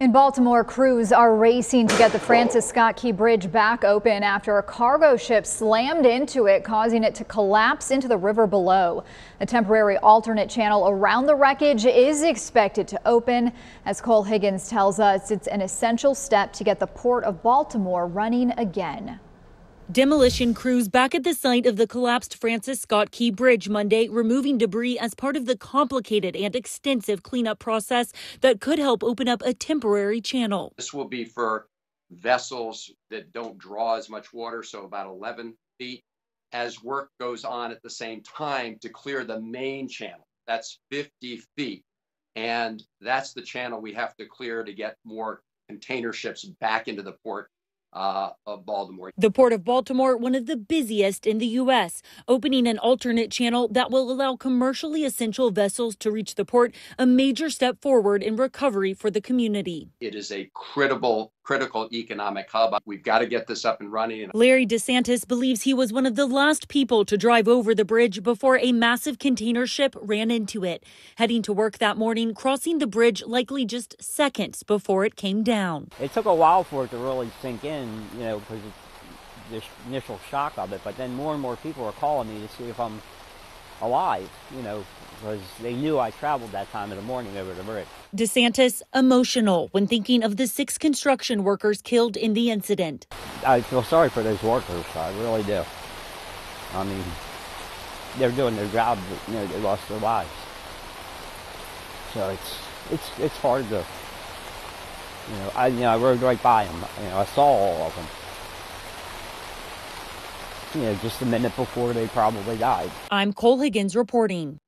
In Baltimore, crews are racing to get the Francis Scott Key Bridge back open after a cargo ship slammed into it, causing it to collapse into the river below. A temporary alternate channel around the wreckage is expected to open. As Cole Higgins tells us, it's an essential step to get the Port of Baltimore running again. Demolition crews back at the site of the collapsed Francis Scott Key Bridge Monday, removing debris as part of the complicated and extensive cleanup process that could help open up a temporary channel. This will be for vessels that don't draw as much water, so about 11 feet, as work goes on at the same time to clear the main channel. That's 50 feet, and that's the channel we have to clear to get more container ships back into the port of Baltimore. The Port of Baltimore, one of the busiest in the U.S., opening an alternate channel that will allow commercially essential vessels to reach the port, a major step forward in recovery for the community. It is a critical economic hub. We've got to get this up and running. Larry DeSantis believes he was one of the last people to drive over the bridge before a massive container ship ran into it. Heading to work that morning, crossing the bridge likely just seconds before it came down. It took a while for it to really sink in, because the initial shock of it, but then more and more people are calling me to see if I'm alive, because they knew I traveled that time of the morning over the bridge. DeSantis emotional when thinking of the 6 construction workers killed in the incident. I feel sorry for those workers, I really do. I mean, they're doing their job, but, they lost their lives. So it's hard to, I rode right by them. I saw all of them. Just a minute before they probably died. I'm Cole Higgins reporting.